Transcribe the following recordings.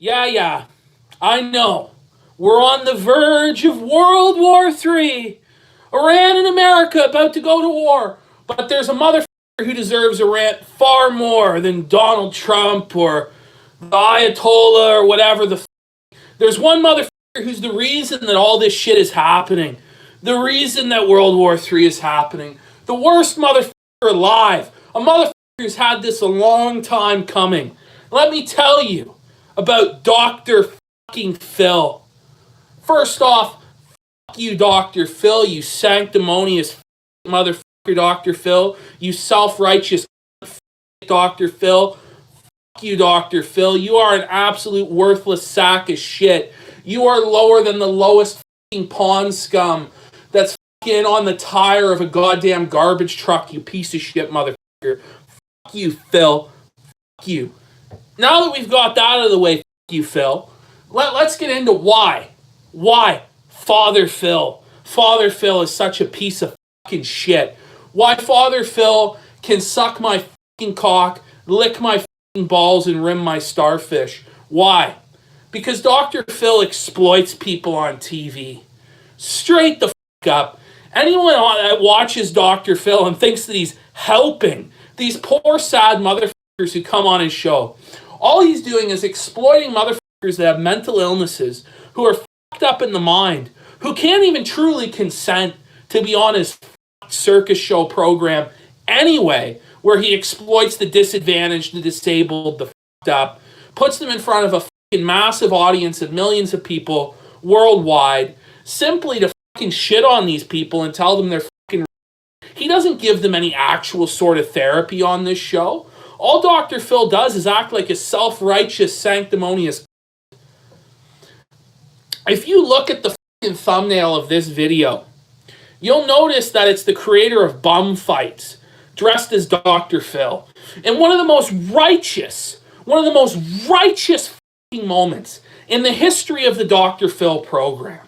Yeah, I know. We're on the verge of World War III. Iran and America about to go to war. But there's a motherfucker who deserves a rant far more than Donald Trump or the Ayatollah or whatever the There's one motherfucker who's the reason that all this shit is happening. The reason that World War III is happening. The worst motherfucker alive. A motherfucker who's had this a long time coming. Let me tell you about Dr. fucking Phil. First off, fuck you, Dr. Phil, you sanctimonious motherfucker, Dr. Phil. You self-righteous Dr. Phil. Fuck you, Dr. Phil. You are an absolute worthless sack of shit. You are lower than the lowest fucking pond scum that's fucking on the tire of a goddamn garbage truck, you piece of shit motherfucker. Fuck you, Phil. Fuck you. Now that we've got that out of the way, fuck you, Phil, let's get into why. Why Father Phil? Father Phil is such a piece of fucking shit. Why Father Phil can suck my fucking cock, lick my fucking balls, and rim my starfish. Why? Because Dr. Phil exploits people on TV. Straight the fuck up. Anyone that watches Dr. Phil and thinks that he's helping these poor, sad motherfuckers who come on his show, all he's doing is exploiting motherfuckers that have mental illnesses, who are fucked up in the mind, who can't even truly consent to be on his circus show program anyway, where he exploits the disadvantaged, the disabled, the fucked up, puts them in front of a fucking massive audience of millions of people worldwide, simply to fucking shit on these people and tell them they're fucking... He doesn't give them any actual sort of therapy on this show. All Dr. Phil does is act like a self-righteous, sanctimonious... If you look at the fucking thumbnail of this video, you'll notice that it's the creator of Bum Fights, dressed as Dr. Phil. And one of the most righteous fucking moments in the history of the Dr. Phil program.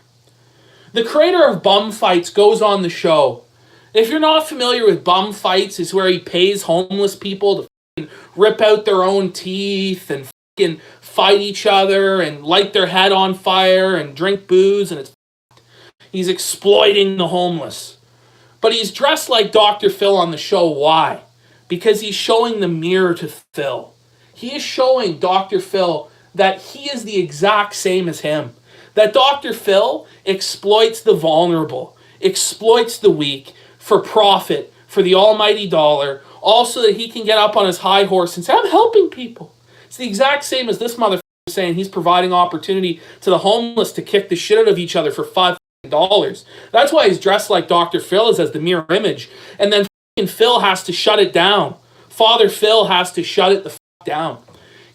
The creator of Bum Fights goes on the show. If you're not familiar with Bum Fights, it's where he pays homeless people to rip out their own teeth and fucking fight each other and light their head on fire and drink booze, and he's exploiting the homeless. But he's dressed like Dr. Phil on the show. Why? Because he's showing the mirror to Phil. He is showing Dr. Phil that he is the exact same as him. That Dr. Phil exploits the vulnerable, exploits the weak for profit, for the almighty dollar, also that he can get up on his high horse and say, I'm helping people. It's the exact same as this motherfucker saying he's providing opportunity to the homeless to kick the shit out of each other for $5. That's why he's dressed like Dr. Phil is as the mirror image. And then Phil has to shut it down. Father Phil has to shut it the down.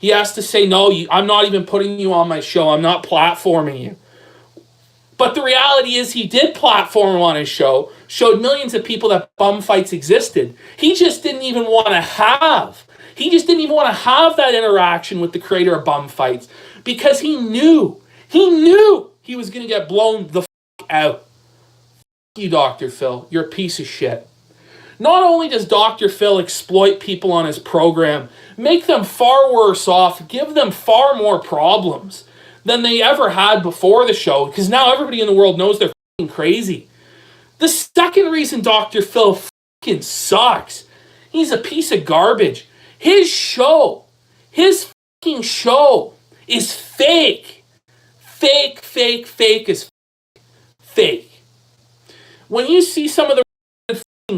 He has to say, no, I'm not even putting you on my show. I'm not platforming you. But the reality is he did platform him on his show, showed millions of people that Bum Fights existed. He just didn't even want to have that interaction with the creator of Bum Fights because he knew he was going to get blown the out. You, Dr. Phil, you're a piece of shit. Not only does Dr. Phil exploit people on his program, make them far worse off, give them far more problems than they ever had before the show, because now everybody in the world knows they're fucking crazy. The second reason Dr. Phil fucking sucks, he's a piece of garbage. His fucking show is fake. Fake as fake. When you see some of the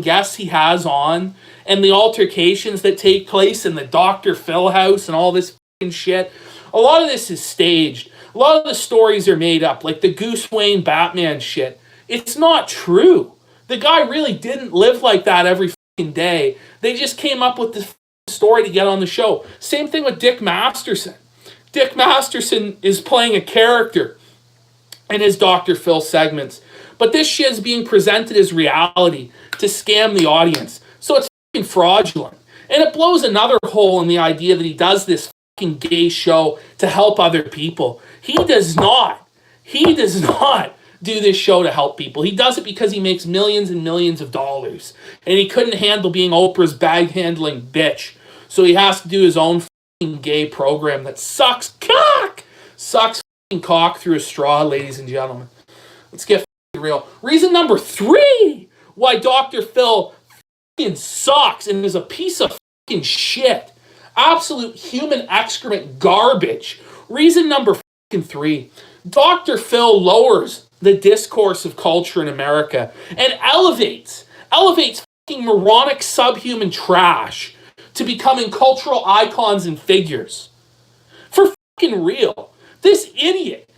guests he has on and the altercations that take place in the Dr. Phil house and all this fucking shit, a lot of this is staged. A lot of the stories are made up, like the Goose Wayne Batman shit. It's not true. The guy really didn't live like that every fucking day. They just came up with this story to get on the show. Same thing with Dick Masterson. Dick Masterson is playing a character in his Dr. Phil segments. But this shit is being presented as reality to scam the audience. So it's fucking fraudulent. And it blows another hole in the idea that he does this fucking gay show to help other people. He does not do this show to help people. He does it because he makes millions and millions of dollars. And he couldn't handle being Oprah's bag-handling bitch. So he has to do his own fucking gay program that sucks cock. sucks cock through a straw, ladies and gentlemen. Let's get real. Reason number 3 why Dr. Phil sucks and is a piece of shit. Absolute human excrement garbage. Reason number 3. Dr. Phil lowers the discourse of culture in America and elevates moronic subhuman trash to becoming cultural icons and figures. For real. This idiot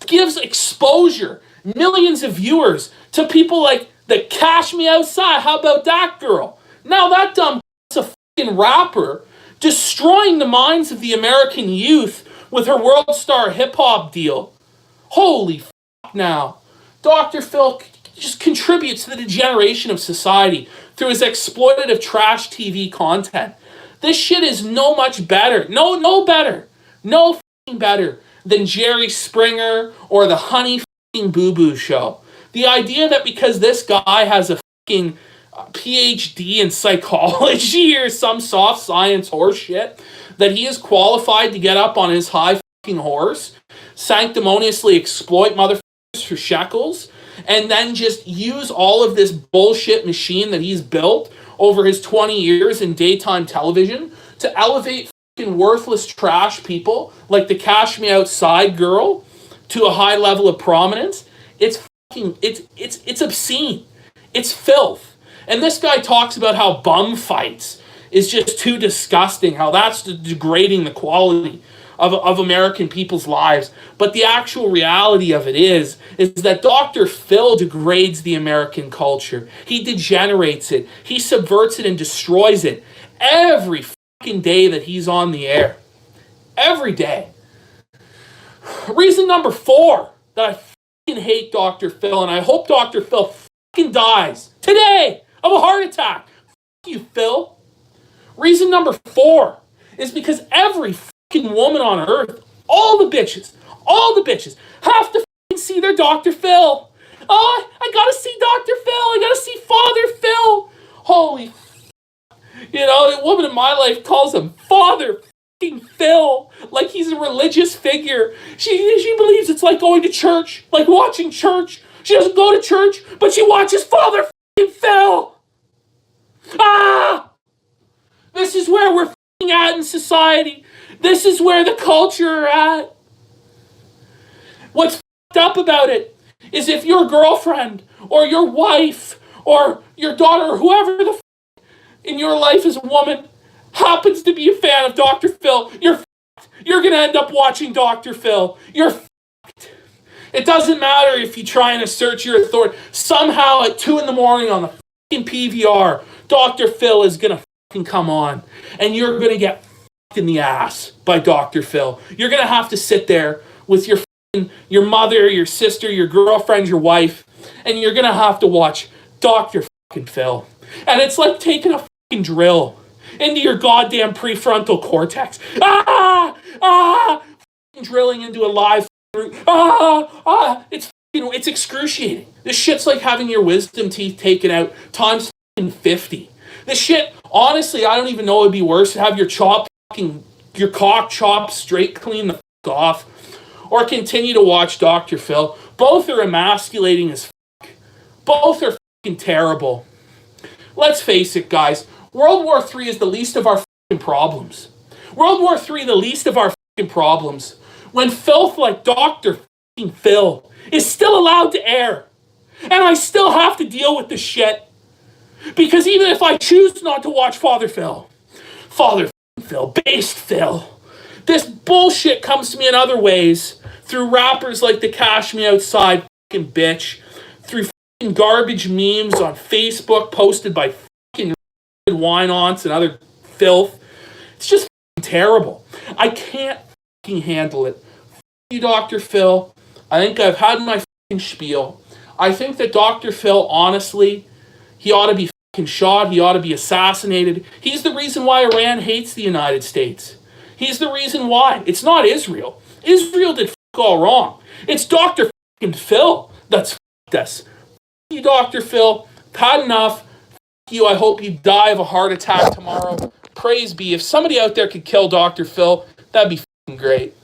gives exposure, millions of viewers, to people like the Cash Me Outside. How about that girl? Now that dumb is a rapper destroying the minds of the American youth with her world star hip hop deal. Holy now. Dr. Phil just contributes to the degeneration of society through his exploitative trash TV content. This shit is no better than Jerry Springer or the Honey Boo Boo Show. The idea that because this guy has a PhD in psychology or some soft science horse shit, that he is qualified to get up on his high horse, sanctimoniously exploit motherfuckers for shekels, and then just use all of this bullshit machine that he's built over his 20 years in daytime television to elevate worthless trash people like the Cash Me Outside girl to a high level of prominence. It's obscene. It's filth. And this guy talks about how bum fights is just too disgusting, how that's degrading the quality of American people's lives. But the actual reality of it is that Dr. Phil degrades the American culture. He degenerates it. He subverts it and destroys it every day that he's on the air. Every day. Reason number 4 that I hate Dr. Phil, and I hope Dr. Phil dies today of a heart attack. You, Phil. Reason number 4 is because every woman on earth, all the bitches, have to see their Dr. Phil. Oh, I gotta see Dr. Phil. I gotta see Father Phil. Holy a woman in my life calls him Father Phil, like he's a religious figure. She believes it's like going to church, like watching church. She doesn't go to church, but she watches Father Phil. This is where we're at in society. This is where the culture are at. What's up about it is if your girlfriend or your wife or your daughter or whoever the in your life as a woman happens to be a fan of Dr. Phil, you're going to end up watching Dr. Phil. You're It doesn't matter if you try and assert your authority. Somehow at 2 a.m. on the PVR, Dr. Phil is going to come on, and you're going to get in the ass by Dr. Phil. You're going to have to sit there with your mother, your sister, your girlfriend, your wife, and you're going to have to watch Dr. Phil. And it's like taking a drill into your goddamn prefrontal cortex. Drilling into a live it's excruciating. This shit's like having your wisdom teeth taken out times 50. This shit, honestly, I don't even know it would be worse to have your cock chopped straight clean the off, or continue to watch Dr. Phil. Both are emasculating as both are terrible. Let's face it, guys. World War III is the least of our problems. World War III, the least of our problems. When filth like Dr. Phil is still allowed to air. And I still have to deal with this shit. Because even if I choose not to watch Father Phil, based Phil, this bullshit comes to me in other ways. Through rappers like the Cash Me Outside bitch. Through garbage memes on Facebook posted by wine-aunts and other filth. It's just terrible. I can't handle it. You, Dr. Phil. I think I've had my spiel. I think that Dr. Phil, honestly, he ought to be shot. He ought to be assassinated. He's the reason why Iran hates the United States. He's the reason why. It's not Israel. Israel did all wrong. It's Dr. Phil that's us. You, Dr. Phil. Had enough. You. I hope you die of a heart attack tomorrow. Praise be. If somebody out there could kill Dr. Phil, that'd be great.